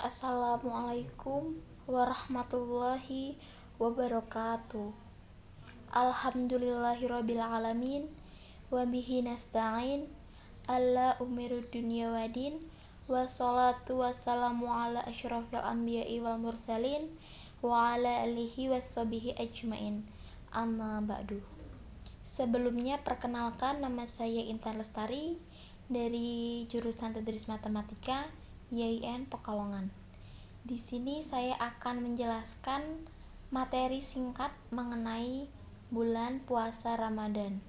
Assalamualaikum warahmatullahi wabarakatuh. Alhamdulillahirabbil alamin wa bihi nasta'in alla umurud dunya wadin wassalatu wassalamu ala asyrafil anbiya'i wal mursalin wa ala alihi washabihi ajmain. Amma ba'du. Sebelumnya perkenalkan, nama saya Intan Lestari dari jurusan Tadris Matematika YIN Pekalongan. Di sini saya akan menjelaskan materi singkat mengenai bulan puasa Ramadan.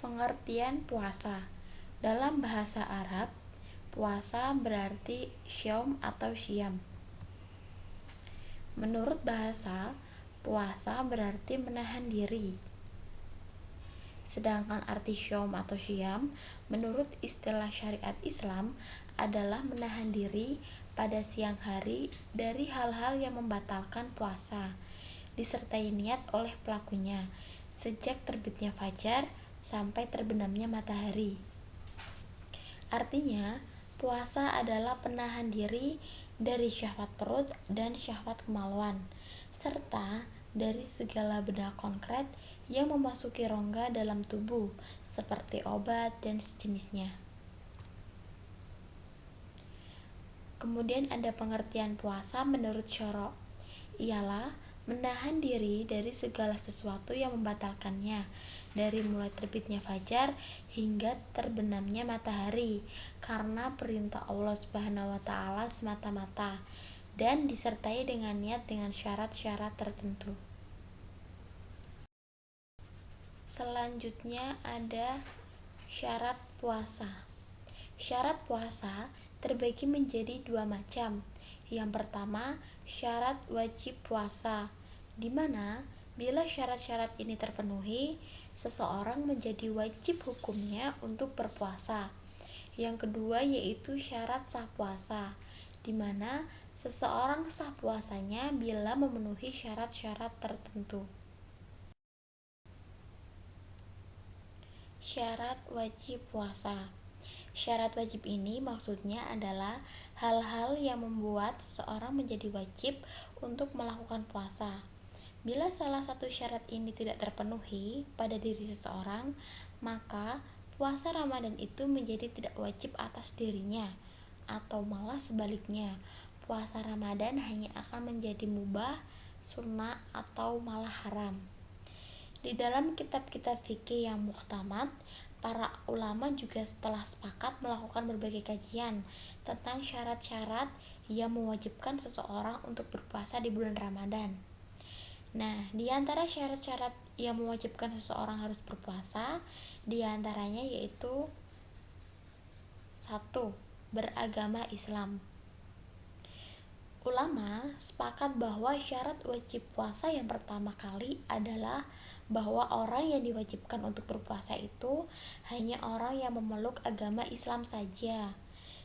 Pengertian puasa. Dalam bahasa Arab, puasa berarti syom atau syam. Menurut bahasa, puasa berarti menahan diri. Sedangkan arti syom atau syam menurut istilah syariat Islam adalah menahan diri pada siang hari dari hal-hal yang membatalkan puasa, disertai niat oleh pelakunya sejak terbitnya fajar sampai terbenamnya matahari. Artinya, puasa adalah penahan diri dari syahwat perut dan syahwat kemaluan, serta dari segala benda konkret yang memasuki rongga dalam tubuh seperti obat dan sejenisnya. Kemudian ada pengertian puasa menurut syara', ialah menahan diri dari segala sesuatu yang membatalkannya, dari mulai terbitnya fajar hingga terbenamnya matahari, karena perintah Allah Subhanahu wa Ta'ala semata-mata, dan disertai dengan niat dengan syarat-syarat tertentu. Selanjutnya ada syarat puasa. Syarat puasa terbagi menjadi dua macam. Yang pertama, syarat wajib puasa, di mana bila syarat-syarat ini terpenuhi, seseorang menjadi wajib hukumnya untuk berpuasa. Yang kedua yaitu syarat sah puasa, di mana seseorang sah puasanya bila memenuhi syarat-syarat tertentu. Syarat wajib puasa. Syarat wajib ini maksudnya adalah hal-hal yang membuat seseorang menjadi wajib untuk melakukan puasa. Bila salah satu syarat ini tidak terpenuhi pada diri seseorang, maka puasa Ramadan itu menjadi tidak wajib atas dirinya, atau malah sebaliknya, puasa Ramadan hanya akan menjadi mubah, sunnah, atau malah haram. Di dalam kitab-kitab fikih yang muhtamad, para ulama juga telah sepakat melakukan berbagai kajian tentang syarat-syarat yang mewajibkan seseorang untuk berpuasa di bulan Ramadan. Nah, di antara syarat-syarat yang mewajibkan seseorang harus berpuasa, di antaranya yaitu 1. Beragama Islam. Ulama sepakat bahwa syarat wajib puasa yang pertama kali adalah bahwa orang yang diwajibkan untuk berpuasa itu hanya orang yang memeluk agama Islam saja,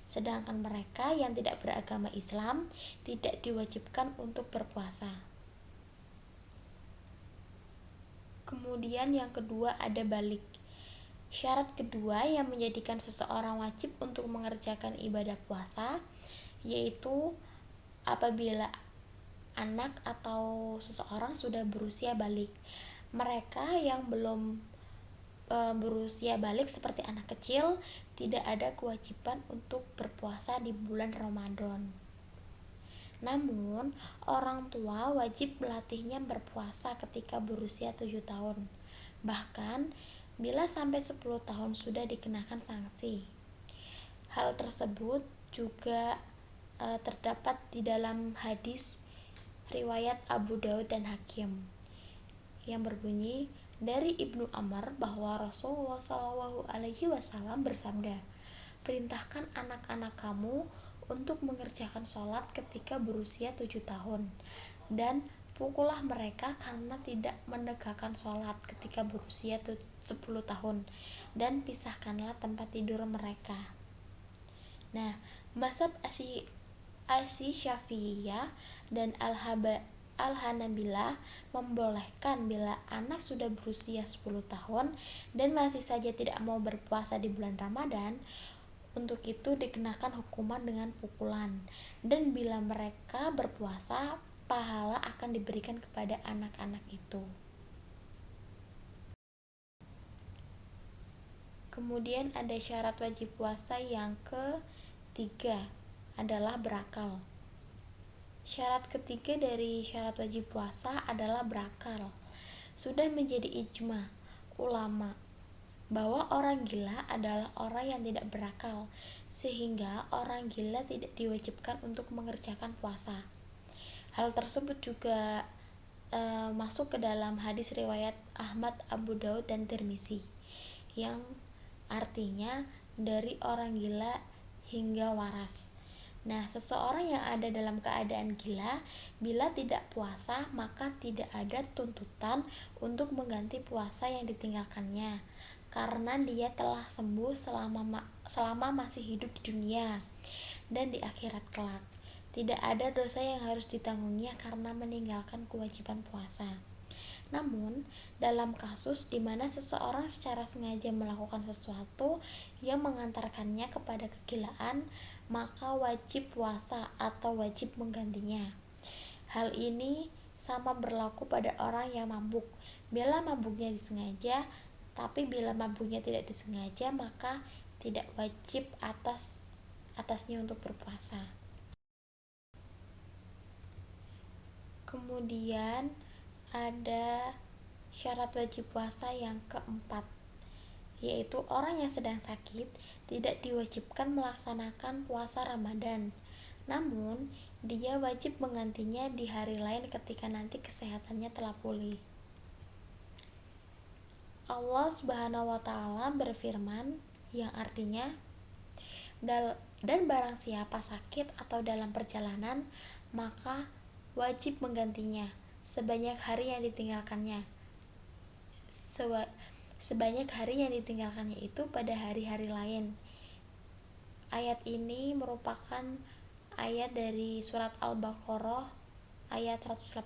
sedangkan mereka yang tidak beragama Islam tidak diwajibkan untuk berpuasa. Kemudian yang kedua ada balik. Syarat kedua yang menjadikan seseorang wajib untuk mengerjakan ibadah puasa yaitu apabila anak atau seseorang sudah berusia balik. Mereka yang belum berusia balik seperti anak kecil tidak ada kewajiban untuk berpuasa di bulan Ramadan. Namun, orang tua wajib melatihnya berpuasa ketika berusia 7 tahun. Bahkan, bila sampai 10 tahun sudah dikenakan sanksi. Hal tersebut juga terdapat di dalam hadis riwayat Abu Daud dan Hakim yang berbunyi dari Ibnu Amr bahwa Rasulullah SAW bersabda, "Perintahkan anak-anak kamu untuk mengerjakan sholat ketika berusia 7 tahun dan pukullah mereka karena tidak menegakkan sholat ketika berusia 10 tahun dan pisahkanlah tempat tidur mereka." Nah, mazhab Syafi'iyah dan Al-Hanabilah membolehkan bila anak sudah berusia 10 tahun dan masih saja tidak mau berpuasa di bulan Ramadan Untuk itu dikenakan hukuman dengan pukulan, dan bila mereka berpuasa, pahala akan diberikan kepada anak-anak itu. Kemudian ada syarat wajib puasa yang ketiga adalah berakal. Syarat ketiga dari syarat wajib puasa adalah berakal. Sudah menjadi ijma ulama bahwa orang gila adalah orang yang tidak berakal, sehingga orang gila tidak diwajibkan untuk mengerjakan puasa. Hal tersebut juga masuk ke dalam hadis riwayat Ahmad, Abu Daud, dan Tirmizi yang artinya dari orang gila hingga waras. Nah, seseorang yang ada dalam keadaan gila, bila tidak puasa, maka tidak ada tuntutan untuk mengganti puasa yang ditinggalkannya, karena dia telah sembuh selama masih hidup di dunia dan di akhirat kelak. Tidak ada dosa yang harus ditanggungnya karena meninggalkan kewajiban puasa. Namun, dalam kasus di mana seseorang secara sengaja melakukan sesuatu yang mengantarkannya kepada kegilaan, maka wajib puasa atau wajib menggantinya. Hal ini sama berlaku pada orang yang mabuk. Bila mabuknya disengaja, tapi bila mabuknya tidak disengaja, maka tidak wajib atasnya untuk berpuasa. Kemudian ada syarat wajib puasa yang keempat, yaitu orang yang sedang sakit tidak diwajibkan melaksanakan puasa Ramadan, namun dia wajib menggantinya di hari lain ketika nanti kesehatannya telah pulih. Allah Subhanahu wa Ta'ala berfirman, yang artinya, dan barang siapa sakit atau dalam perjalanan, maka wajib menggantinya sebanyak hari yang ditinggalkannya. Sebanyak hari yang ditinggalkannya itu pada hari-hari lain. Ayat ini merupakan ayat dari surat Al-Baqarah ayat 185.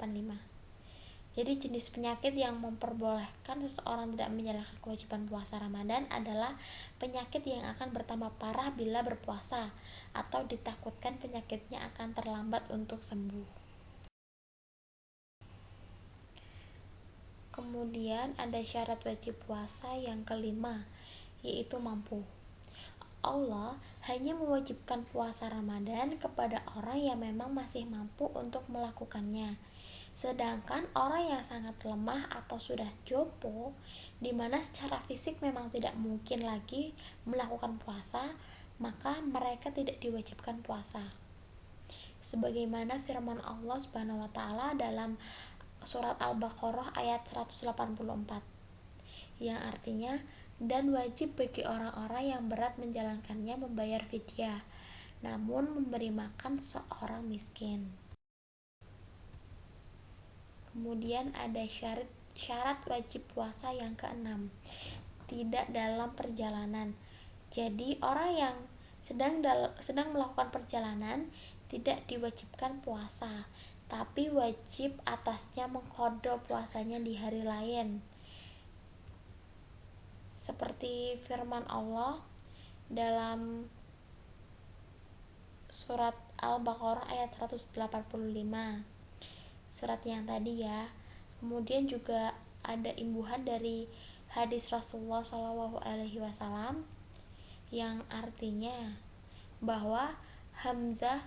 Jadi jenis penyakit yang memperbolehkan seseorang tidak menjalankan kewajiban puasa Ramadan adalah penyakit yang akan bertambah parah bila berpuasa, atau ditakutkan penyakitnya akan terlambat untuk sembuh. Kemudian ada syarat wajib puasa yang kelima, yaitu mampu. Allah hanya mewajibkan puasa Ramadan kepada orang yang memang masih mampu untuk melakukannya. Sedangkan orang yang sangat lemah atau sudah jompo, di mana secara fisik memang tidak mungkin lagi melakukan puasa, maka mereka tidak diwajibkan puasa. Sebagaimana firman Allah Subhanahu wa Ta'ala dalam surat Al-Baqarah ayat 184, yang artinya, dan wajib bagi orang-orang yang berat menjalankannya membayar fidyah, namun memberi makan seorang miskin. Kemudian ada syarat wajib puasa yang keenam, tidak dalam perjalanan. Jadi orang yang sedang melakukan perjalanan tidak diwajibkan puasa, tapi wajib atasnya mengqadha puasanya di hari lain. Seperti firman Allah dalam surat Al-Baqarah ayat 185, surat yang tadi ya. Kemudian juga ada imbuhan dari hadis Rasulullah SAW yang artinya bahwa Hamzah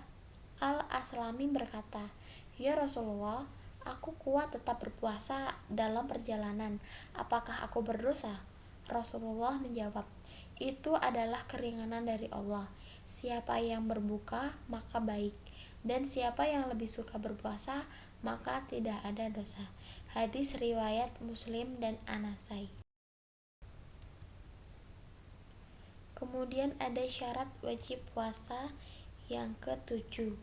al-Aslami berkata, "Ya Rasulullah, aku kuat tetap berpuasa dalam perjalanan. Apakah aku berdosa?" Rasulullah menjawab, "Itu adalah keringanan dari Allah. Siapa yang berbuka maka baik, dan siapa yang lebih suka berpuasa maka tidak ada dosa." Hadis riwayat Muslim dan An-Nasai. Kemudian ada syarat wajib puasa yang ketujuh,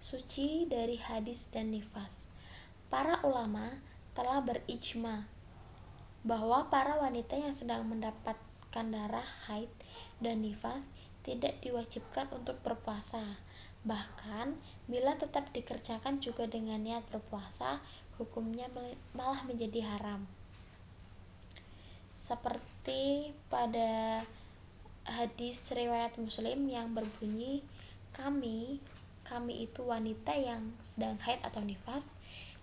suci dari hadis dan nifas. Para ulama telah berijma bahwa para wanita yang sedang mendapatkan darah haid dan nifas tidak diwajibkan untuk berpuasa. Bahkan bila tetap dikerjakan juga dengan niat berpuasa, hukumnya malah menjadi haram. Seperti pada hadis riwayat Muslim yang berbunyi, kami itu wanita yang sedang haid atau nifas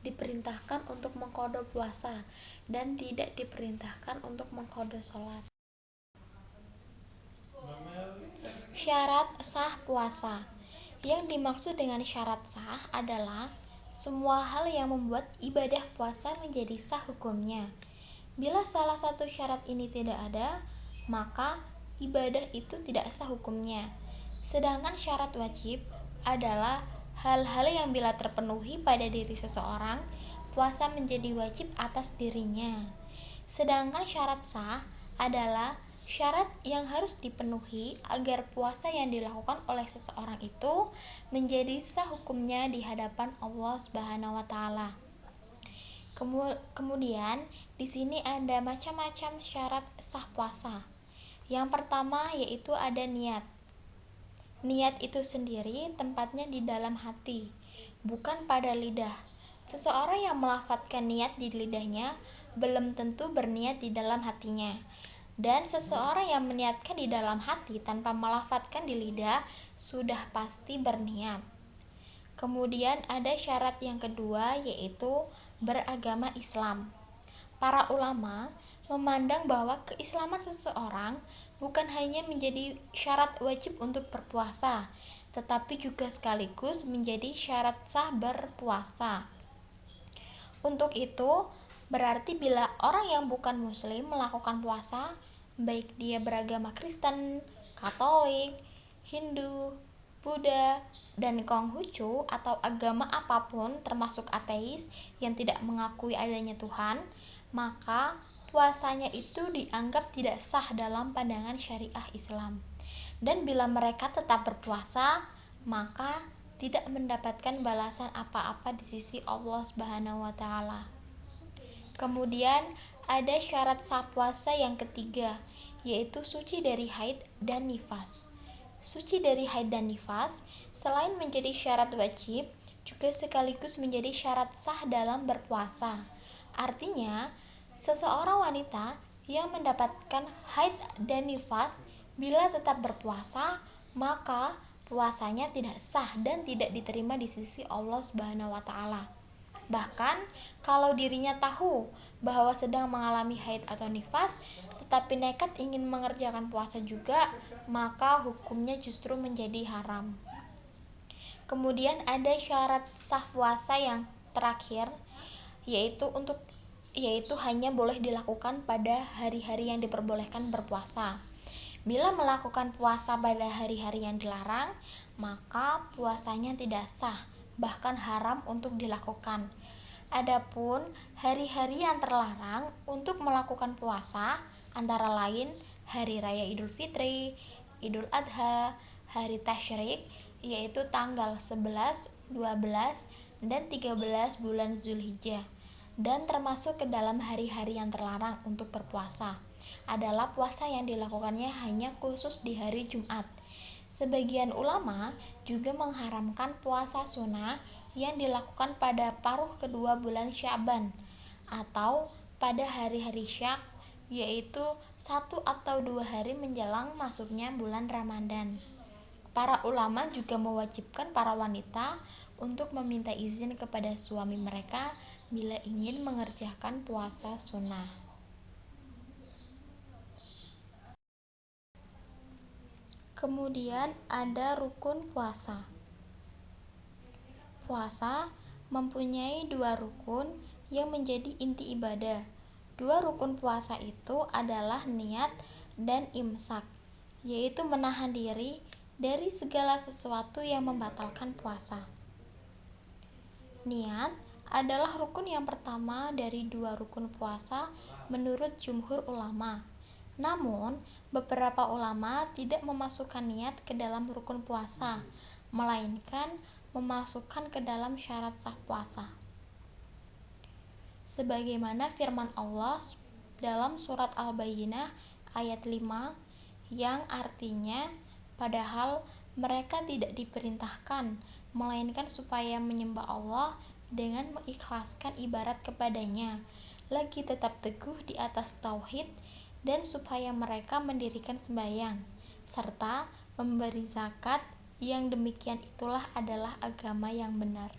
diperintahkan untuk mengqadha puasa dan tidak diperintahkan untuk mengqadha sholat. Syarat sah puasa. Yang dimaksud dengan syarat sah adalah semua hal yang membuat ibadah puasa menjadi sah hukumnya. Bila salah satu syarat ini tidak ada, maka ibadah itu tidak sah hukumnya. Sedangkan syarat wajib adalah hal-hal yang bila terpenuhi pada diri seseorang, puasa menjadi wajib atas dirinya. Sedangkan syarat sah adalah syarat yang harus dipenuhi agar puasa yang dilakukan oleh seseorang itu menjadi sah hukumnya di hadapan Allah Subhanahu wa taala. Kemudian di sini ada macam-macam syarat sah puasa. Yang pertama yaitu ada niat. Niat itu sendiri tempatnya di dalam hati, bukan pada lidah. Seseorang yang melafadzkan niat di lidahnya belum tentu berniat di dalam hatinya. Dan seseorang yang meniatkan di dalam hati tanpa melafadzkan di lidah sudah pasti berniat. Kemudian ada syarat yang kedua yaitu beragama Islam. Para ulama memandang bahwa keislaman seseorang bukan hanya menjadi syarat wajib untuk berpuasa, tetapi juga sekaligus menjadi syarat sah berpuasa. Untuk itu, berarti bila orang yang bukan muslim melakukan puasa, baik dia beragama Kristen, Katolik, Hindu, Buddha, dan Konghucu atau agama apapun termasuk ateis yang tidak mengakui adanya Tuhan, maka puasanya itu dianggap tidak sah dalam pandangan syariah Islam. Dan bila mereka tetap berpuasa, maka tidak mendapatkan balasan apa-apa di sisi Allah Subhanahu wa taala. Kemudian ada syarat sah puasa yang ketiga, yaitu suci dari haid dan nifas. Suci dari haid dan nifas selain menjadi syarat wajib, juga sekaligus menjadi syarat sah dalam berpuasa. Artinya, seseorang wanita yang mendapatkan haid dan nifas bila tetap berpuasa, maka puasanya tidak sah dan tidak diterima di sisi Allah Subhanahu wa taala. Bahkan kalau dirinya tahu bahwa sedang mengalami haid atau nifas tetapi nekat ingin mengerjakan puasa juga, maka hukumnya justru menjadi haram. Kemudian ada syarat sah puasa yang terakhir yaitu hanya boleh dilakukan pada hari-hari yang diperbolehkan berpuasa. Bila melakukan puasa pada hari-hari yang dilarang, maka puasanya tidak sah, bahkan haram untuk dilakukan. Adapun hari-hari yang terlarang untuk melakukan puasa antara lain hari raya Idul Fitri, Idul Adha, hari Tasyrik yaitu tanggal 11, 12, dan 13 bulan Zulhijjah, dan termasuk ke dalam hari-hari yang terlarang untuk berpuasa adalah puasa yang dilakukannya hanya khusus di hari Jumat. Sebagian ulama juga mengharamkan puasa sunnah yang dilakukan pada paruh kedua bulan Sya'ban atau pada hari-hari Syak, yaitu 1 atau 2 hari menjelang masuknya bulan Ramadan. Para ulama juga mewajibkan para wanita untuk meminta izin kepada suami mereka bila ingin mengerjakan puasa sunnah. Kemudian ada rukun puasa. Puasa mempunyai 2 rukun yang menjadi inti ibadah. 2 rukun puasa itu adalah niat dan imsak, yaitu menahan diri dari segala sesuatu yang membatalkan puasa. Niat adalah rukun yang pertama dari 2 rukun puasa menurut jumhur ulama. Namun, beberapa ulama tidak memasukkan niat ke dalam rukun puasa, melainkan memasukkan ke dalam syarat sah puasa. Sebagaimana firman Allah dalam surat Al-Bayyinah ayat 5 yang artinya, padahal mereka tidak diperintahkan melainkan supaya menyembah Allah dengan mengikhlaskan ibadat kepadanya, lagi tetap teguh di atas tauhid, dan supaya mereka mendirikan sembahyang serta memberi zakat. Yang demikian itulah adalah agama yang benar.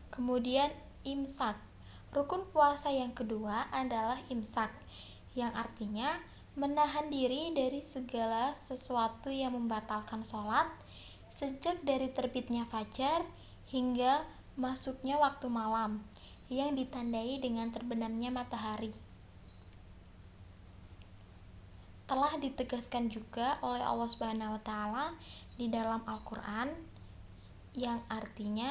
Kemudian imsak. Rukun puasa yang kedua adalah imsak, yang artinya menahan diri dari segala sesuatu yang membatalkan sholat sejak dari terbitnya fajar hingga masuknya waktu malam yang ditandai dengan terbenamnya matahari. Telah ditegaskan juga oleh Allah Subhanahu wa taala di dalam Al-Qur'an yang artinya,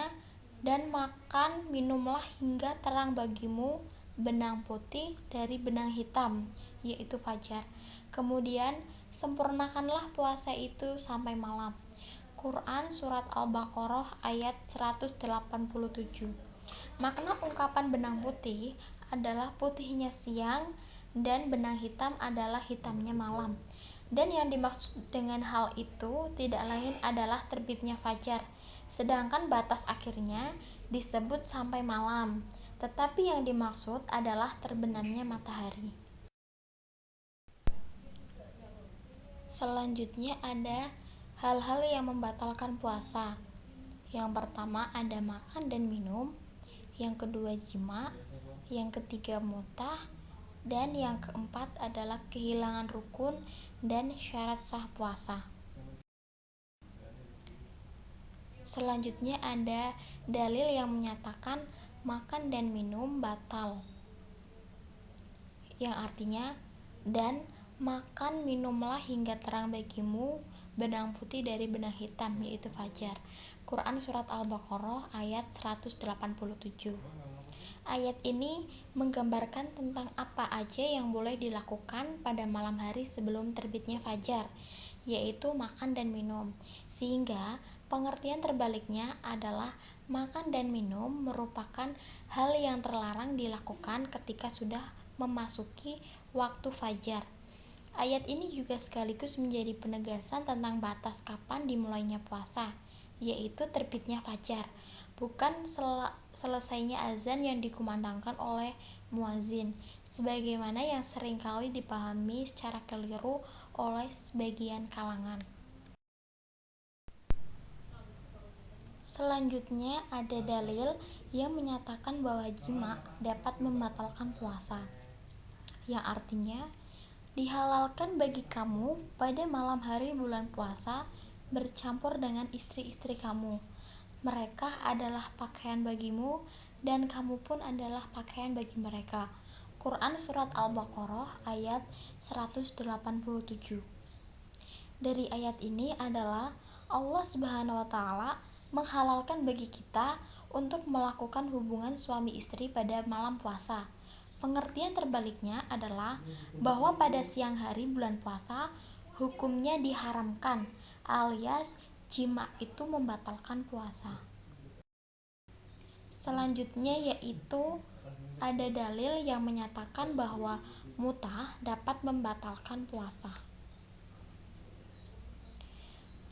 dan makan minumlah hingga terang bagimu benang putih dari benang hitam, yaitu fajar. Kemudian sempurnakanlah puasa itu sampai malam. Quran Surat Al-Baqarah ayat 187. Makna ungkapan benang putih adalah putihnya siang dan benang hitam adalah hitamnya malam. Dan yang dimaksud dengan hal itu tidak lain adalah terbitnya fajar, sedangkan batas akhirnya disebut sampai malam, tetapi yang dimaksud adalah terbenamnya matahari. Selanjutnya ada hal-hal yang membatalkan puasa. Yang pertama ada makan dan minum, yang kedua jima, yang ketiga mutah, dan yang keempat adalah kehilangan rukun dan syarat sah puasa. Selanjutnya ada dalil yang menyatakan makan dan minum batal, yang artinya, dan makan minumlah hingga terang bagimu benang putih dari benang hitam, yaitu fajar. Quran Surat Al-Baqarah ayat 187. Ayat ini menggambarkan tentang apa aja yang boleh dilakukan pada malam hari sebelum terbitnya fajar, yaitu makan dan minum. Sehingga pengertian terbaliknya adalah makan dan minum merupakan hal yang terlarang dilakukan ketika sudah memasuki waktu fajar. Ayat ini juga sekaligus menjadi penegasan tentang batas kapan dimulainya puasa, yaitu terbitnya fajar, bukan selesainya azan yang dikumandangkan oleh muazin, sebagaimana yang seringkali dipahami secara keliru oleh sebagian kalangan. Selanjutnya ada dalil yang menyatakan bahwa jima dapat membatalkan puasa, yang artinya dihalalkan bagi kamu pada malam hari bulan puasa bercampur dengan istri-istri kamu. Mereka adalah pakaian bagimu dan kamu pun adalah pakaian bagi mereka. Quran Surat Al-Baqarah ayat 187. Dari ayat ini adalah Allah Subhanahu wa taala menghalalkan bagi kita untuk melakukan hubungan suami istri pada malam puasa. Pengertian terbaliknya adalah bahwa pada siang hari bulan puasa hukumnya diharamkan, alias jima itu membatalkan puasa. Selanjutnya yaitu ada dalil yang menyatakan bahwa mutah dapat membatalkan puasa.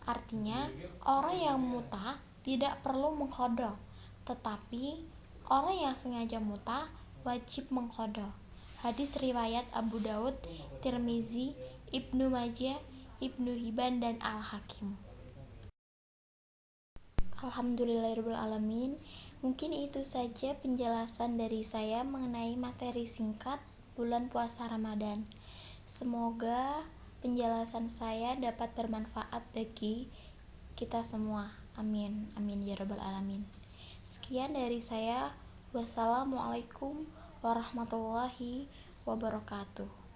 Artinya, orang yang mutah tidak perlu mengqadha, tetapi orang yang sengaja mutah wajib mengqadha. Hadis riwayat Abu Daud, Tirmizi, Ibnu Majah, Ibnu Hibban dan Al-Hakim. Alhamdulillahirrahmanirrahim. Mungkin itu saja penjelasan dari saya mengenai materi singkat bulan puasa Ramadan. Semoga penjelasan saya dapat bermanfaat bagi kita semua. Amin. Amin ya rabbal alamin. Sekian dari saya. Wassalamualaikum warahmatullahi wabarakatuh.